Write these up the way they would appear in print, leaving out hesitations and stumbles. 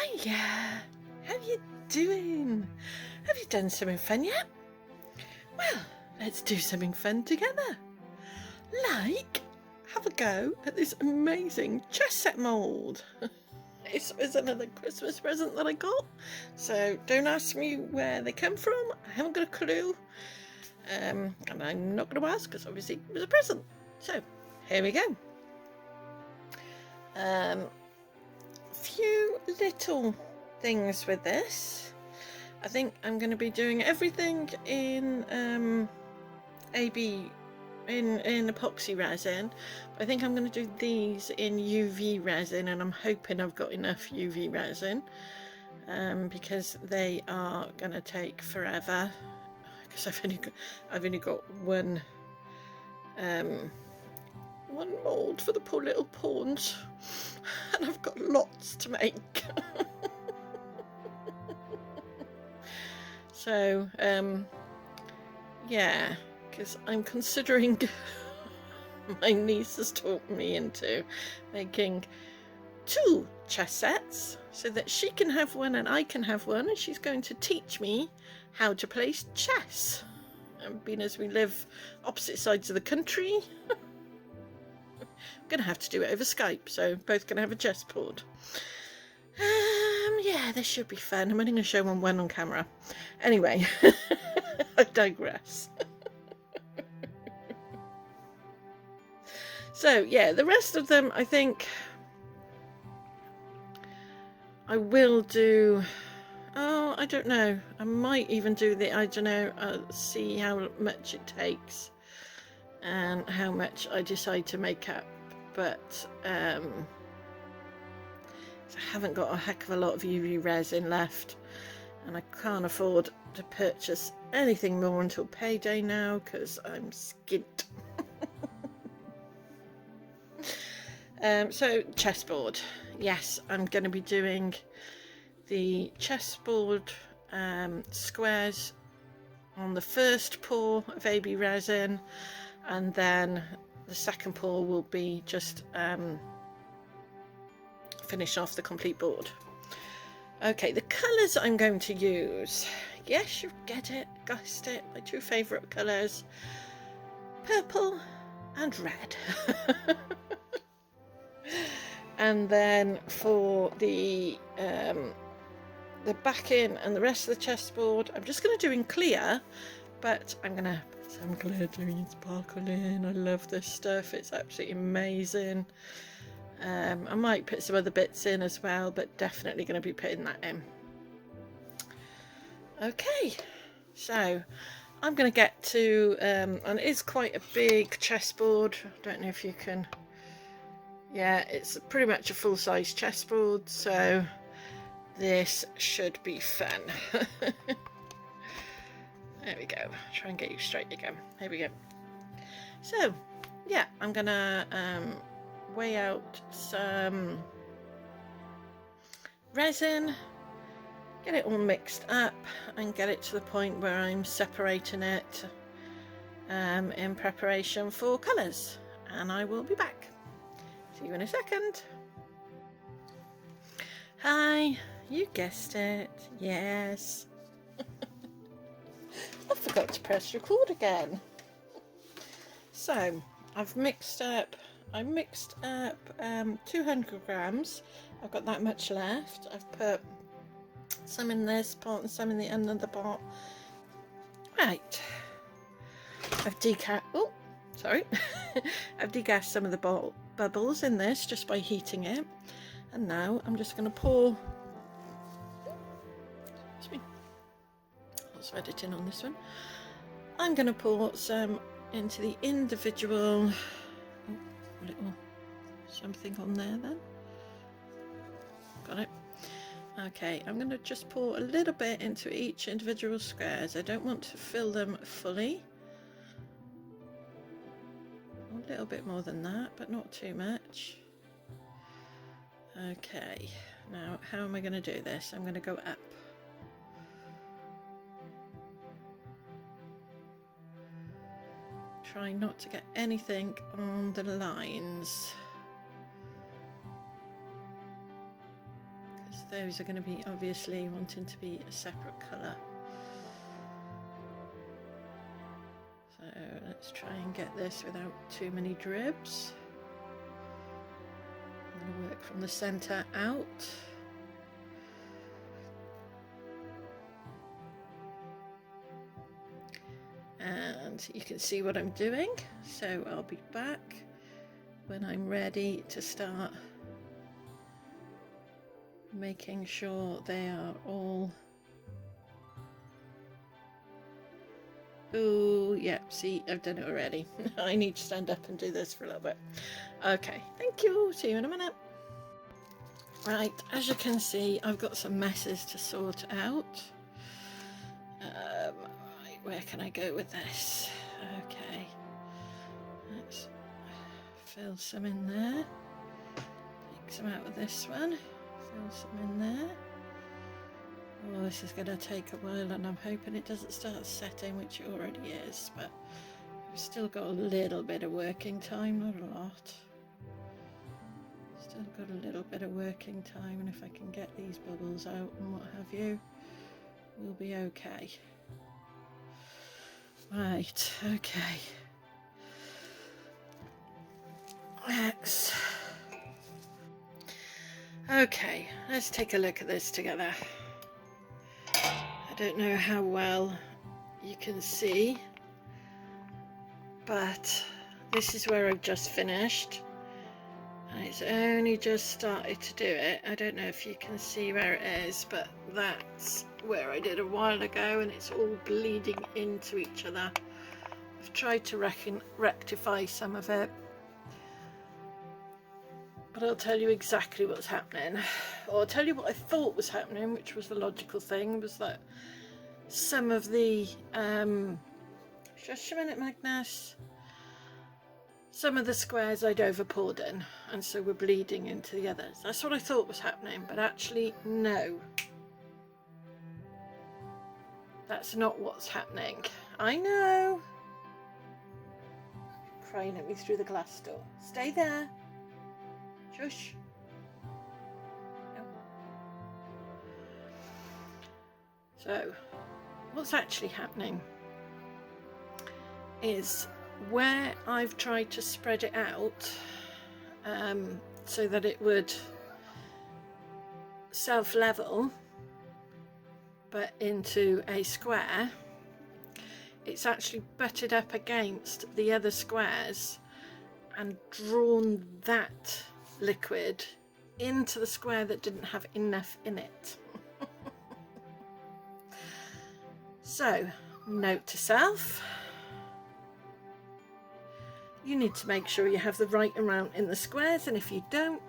Hiya! How you doing? Have you done something fun yet? Well, let's do something fun together. Like, have a go at this amazing chess set mould. This was another Christmas present that I got, so don't ask me where they come from. I haven't got a clue, and I'm not going to ask because obviously it was a present. So here we go. Few little things with this. I think I'm going to be doing everything in AB in epoxy resin. I think I'm going to do these in UV resin, and I'm hoping I've got enough UV resin because they are going to take forever, because I've only got one mould for the poor little pawns, and I've got lots to make. So yeah, because I'm considering my niece has talked me into making 2 chess sets so that she can have one and I can have one, and she's going to teach me how to play chess. And being as we live opposite sides of the country, I'm going to have to do it over Skype, so both going to have a chessboard. Yeah, this should be fun. I'm only going to show one on camera. Anyway, I digress. So yeah, the rest of them, I think I will do. Oh, I don't know. I might even do the, I don't know, see how much it takes and how much I decide to make up. But I haven't got a heck of a lot of UV resin left, and I can't afford to purchase anything more until payday now because I'm skint. So chessboard, yes, I'm going to be doing the chessboard squares on the first pour of AB resin, and then the second pour will be just finish off the complete board. Okay, the colours I'm going to use, yes, you get it, guessed it, my 2 favourite colours, purple and red. And then for the backing and the rest of the chessboard, I'm just going to do in clear, but I'm going to put some glitter and sparkle in. I love this stuff, it's absolutely amazing. I might put some other bits in as well, but definitely going to be putting that in. Okay, so I'm going to get to, and it is quite a big chessboard. I don't know if you can, yeah, it's pretty much a full-size chessboard, so this should be fun. There we go, try and get you straight again. Here we go. So yeah, I'm gonna weigh out some resin, get it all mixed up, and get it to the point where I'm separating it in preparation for colours, and I will be back. See you in a second. Hi, you guessed it, yes. I forgot to press record again. So I've mixed up, 200 grams. I've got that much left. I've put some in this pot and some in the other pot. Right. I've I've degassed some of the bubbles in this just by heating it. And now I'm just going to pour. Excuse me. Lots of editing on this one. I'm going to pour some into the individual. Oh, little something on there then. Got it. Okay, I'm going to just pour a little bit into each individual squares. I don't want to fill them fully. A little bit more than that, but not too much. Okay, now how am I going to do this? I'm going to go up. Try not to get anything on the lines, because those are going to be obviously wanting to be a separate colour. So let's try and get this without too many dribs. I'm going to work from the centre out. And you can see what I'm doing, so I'll be back when I'm ready to start making sure they are all... Oh yeah, see, I've done it already. I need to stand up and do this for a little bit. Okay, thank you, see you in a minute. Right, as you can see, I've got some messes to sort out. Right, where can I go with this? Okay, let's fill some in there, take some out of this one, fill some in there. Oh, this is going to take a while, and I'm hoping it doesn't start setting, which it already is, but we've still got a little bit of working time, not a lot. Still got a little bit of working time, and if I can get these bubbles out and what have you, we'll be okay. Right, okay. Okay, let's take a look at this together. I don't know how well you can see, but this is where I've just finished, and it's only just started to do it. I don't know if you can see where it is, but that's where I did a while ago, and it's all bleeding into each other. I've tried to rectify some of it, but I'll tell you exactly what's happening, or I'll tell you what I thought was happening, which was the logical thing, was that some of the just a minute, Magnus, some of the squares I'd over poured in, and so we're bleeding into the others. That's what I thought was happening, but actually no, that's not what's happening. I know, crying at me through the glass door. Stay there. Shush. No. So, what's actually happening is where I've tried to spread it out so that it would self-level but into a square, it's actually butted up against the other squares and drawn that liquid into the square that didn't have enough in it. So, note to self, you need to make sure you have the right amount in the squares, and if you don't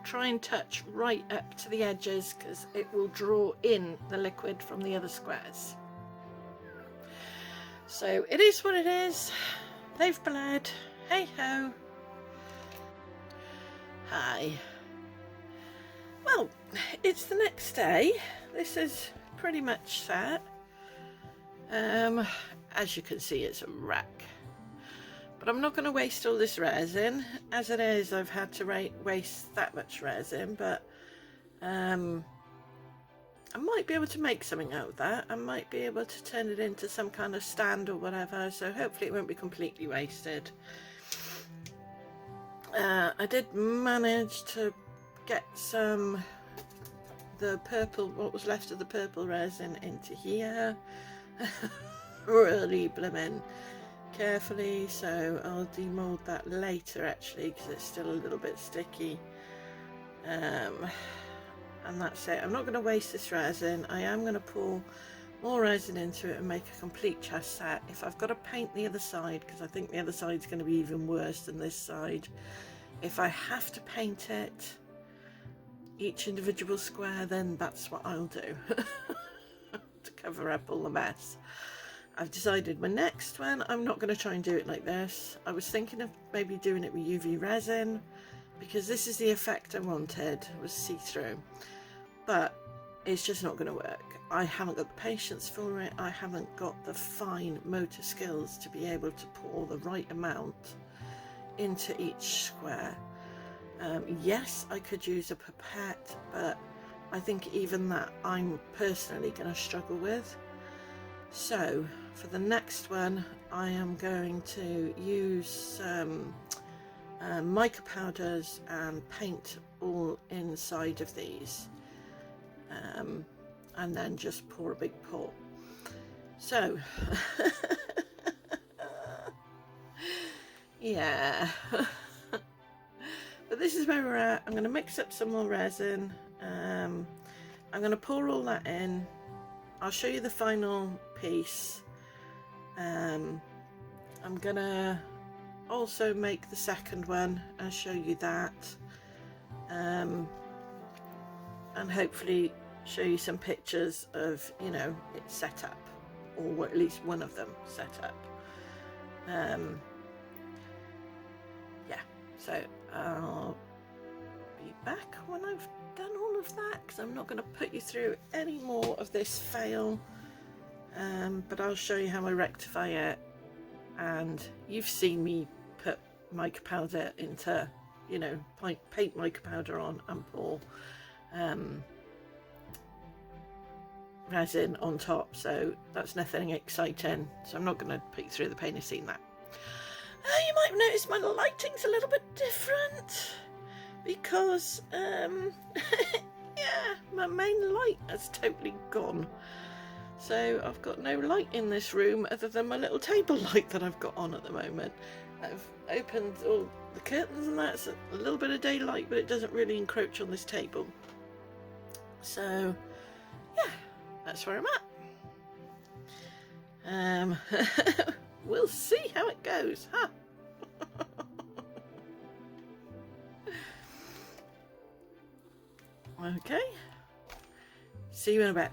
try and touch right up to the edges, because it will draw in the liquid from the other squares. So it is what it is. They've bled. Hey ho. Hi. Well, it's the next day. This is pretty much set. As you can see, it's a wreck. But I'm not going to waste all this resin. As it is, I've had to waste that much resin, but I might be able to make something out of that. I might be able to turn it into some kind of stand or whatever, so hopefully it won't be completely wasted. I did manage to get the purple, what was left of the purple resin into here. Really blooming carefully, so I'll demold that later actually, because it's still a little bit sticky. And that's it. I'm not going to waste this resin. I am going to pour more resin into it and make a complete chest set. If I've got to paint the other side, because I think the other side's going to be even worse than this side, if I have to paint it, each individual square, then that's what I'll do to cover up all the mess. I've decided my next one, I'm not going to try and do it like this. I was thinking of maybe doing it with UV resin, because this is the effect I wanted, was see-through, but it's just not going to work. I haven't got the patience for it. I haven't got the fine motor skills to be able to pour the right amount into each square. Yes, I could use a pipette, but I think even that I'm personally going to struggle with. So for the next one, I am going to use mica powders and paint all inside of these, and then just pour a big pour. So yeah. But this is where we're at. I'm going to mix up some more resin. I'm going to pour all that in. I'll show you the final piece. I'm going to also make the second one and show you that. And hopefully show you some pictures of, you know, it's set up, or at least one of them set up. Yeah, so I'll be back when I've done all of that, because I'm not going to put you through any more of this fail, but I'll show you how I rectify it. And you've seen me put mica powder into, you know, paint mica powder on and pour resin on top, so that's nothing exciting, so I'm not going to put you through the pain of seeing that. You might have noticed my lighting's a little bit different, because yeah, my main light has totally gone, so I've got no light in this room other than my little table light that I've got on at the moment. I've opened all the curtains and that's a little bit of daylight, but it doesn't really encroach on this table. So yeah, that's where I'm at. We'll see how it goes, huh? Okay, see you in a bit.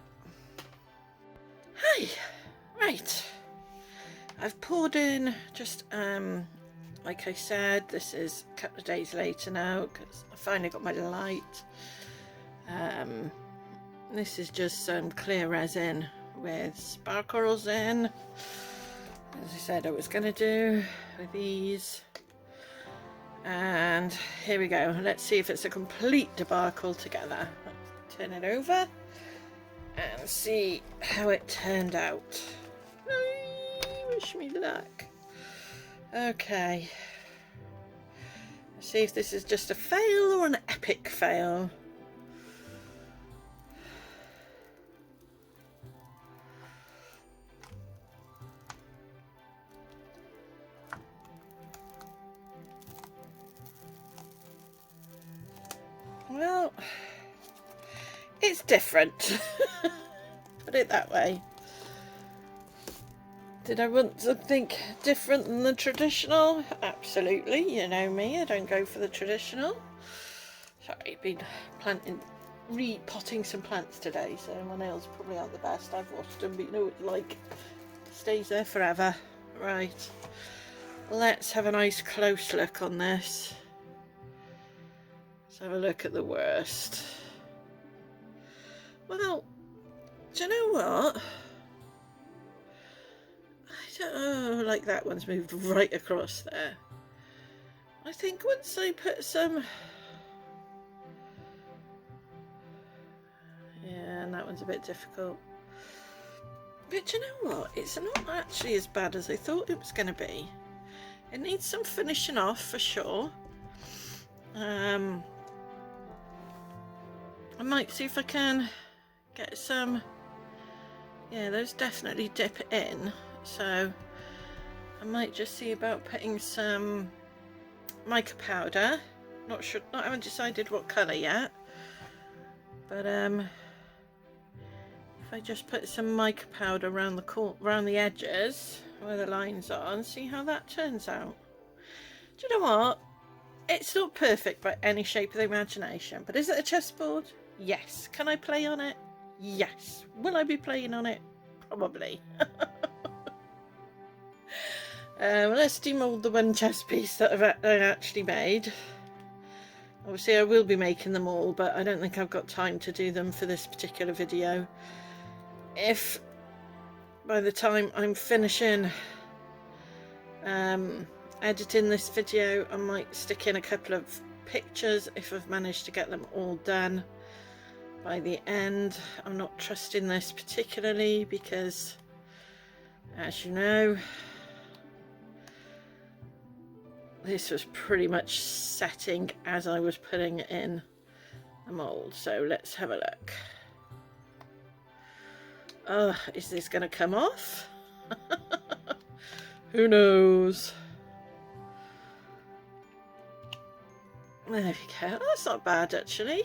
Hi, right, I've poured in just like I said, this is a couple of days later now because I finally got my light. This is just some clear resin with sparkles in, as I said I was going to do with these. And here we go. Let's see if it's a complete debacle together. Let's turn it over and see how it turned out. Wish me luck. Okay. Let's see if this is just a fail or an epic fail. Well, it's different. Put it that way. Did I want something different than the traditional? Absolutely, you know me, I don't go for the traditional. Sorry, been repotting some plants today, so my nails probably aren't the best. I've washed them, but you know what it's like. It stays there forever. Right, let's have a nice close look on this. Let's have a look at the worst. Well, do you know what? I don't know, like that one's moved right across there. I think once I put some... Yeah, and that one's a bit difficult. But you know what? It's not actually as bad as I thought it was going to be. It needs some finishing off for sure. I might see if I can get some... Yeah, those definitely dip in. So I might just see about putting some mica powder. Not sure, I haven't decided what colour yet. But if I just put some mica powder around the edges where the lines are and see how that turns out. Do you know what? It's not perfect by any shape of the imagination, but is it a chessboard? Yes. Can I play on it? Yes. Will I be playing on it? Probably. Let's demould the one chess piece that I actually made. Obviously I will be making them all, but I don't think I've got time to do them for this particular video. If by the time I'm finishing editing this video, I might stick in a couple of pictures if I've managed to get them all done. by the end. I'm not trusting this particularly because, as you know, this was pretty much setting as I was putting it in the mould. So let's have a look. Oh, is this going to come off? Who knows? There we go. That's not bad actually.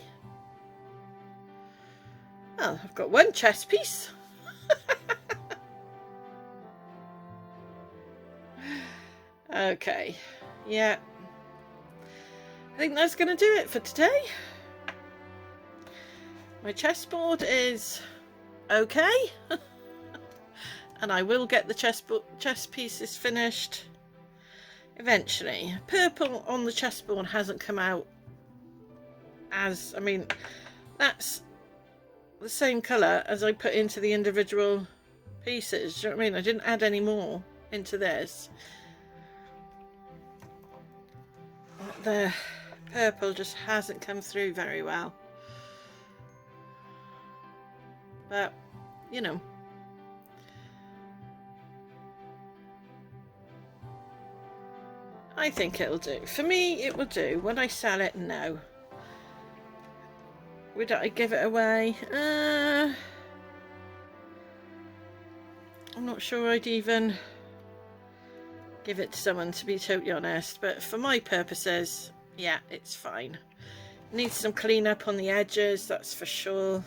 Well, I've got one chess piece. Okay, yeah. I think that's going to do it for today. My chessboard is okay. And I will get the chess pieces finished eventually. Purple on the chessboard hasn't come out as, I mean, that's the same colour as I put into the individual pieces. Do you know what I mean? I didn't add any more into this. The purple just hasn't come through very well. But, you know. I think it'll do. For me, it will do. When I sell it, no. Would I give it away? I'm not sure I'd even give it to someone, to be totally honest. But for my purposes, yeah, it's fine. Needs some clean up on the edges, that's for sure.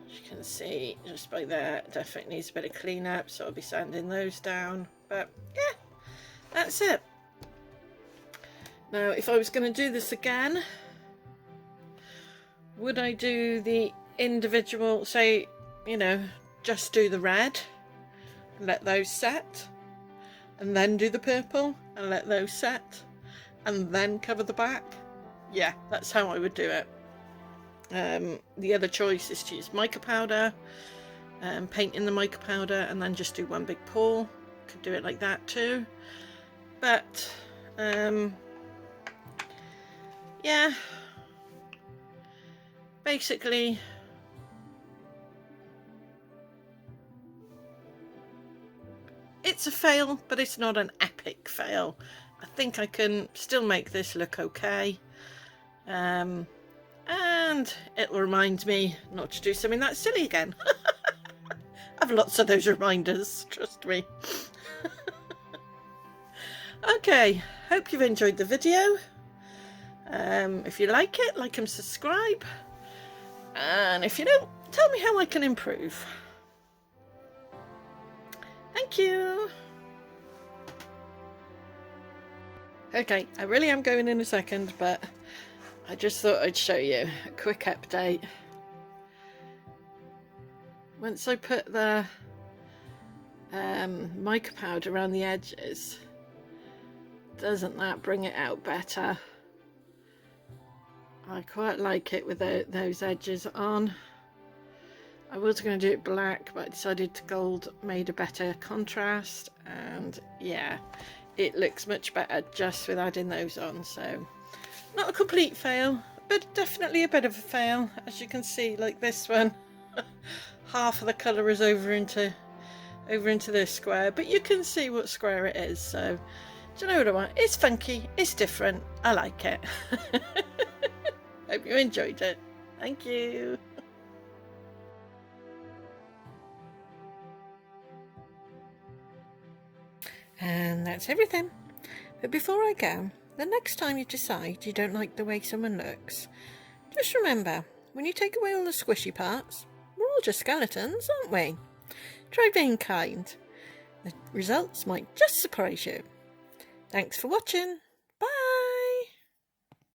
As you can see, just by there, definitely needs a bit of clean up, so I'll be sanding those down. But yeah. That's it. Now, if I was going to do this again, would I do the individual, say, you know, just do the red and let those set, and then do the purple and let those set, and then cover the back? Yeah, that's how I would do it. The other choice is to use mica powder, paint in the mica powder, and then just do one big pour. Could do it like that too. But, yeah, basically, it's a fail, but it's not an epic fail. I think I can still make this look okay. And it will remind me not to do something that silly again. I have lots of those reminders, trust me. Okay, hope you've enjoyed the video. If you like it, like and subscribe. And if you don't, tell me how I can improve. Thank you. Okay, I really am going in a second, but I just thought I'd show you a quick update. Once I put the mica powder around the edges, doesn't that bring it out better? I quite like it with those edges on. I was going to do it black, but I decided gold made a better contrast, and yeah, it looks much better just with adding those on. So not a complete fail, but definitely a bit of a fail. As you can see, like this one, half of the colour is over into this square, but you can see what square it is. So do you know what I want? It's funky, it's different, I like it. Hope you enjoyed it. Thank you. And that's everything. But before I go, the next time you decide you don't like the way someone looks, just remember, when you take away all the squishy parts, we're all just skeletons, aren't we? Try being kind. The results might just surprise you. Thanks for watching.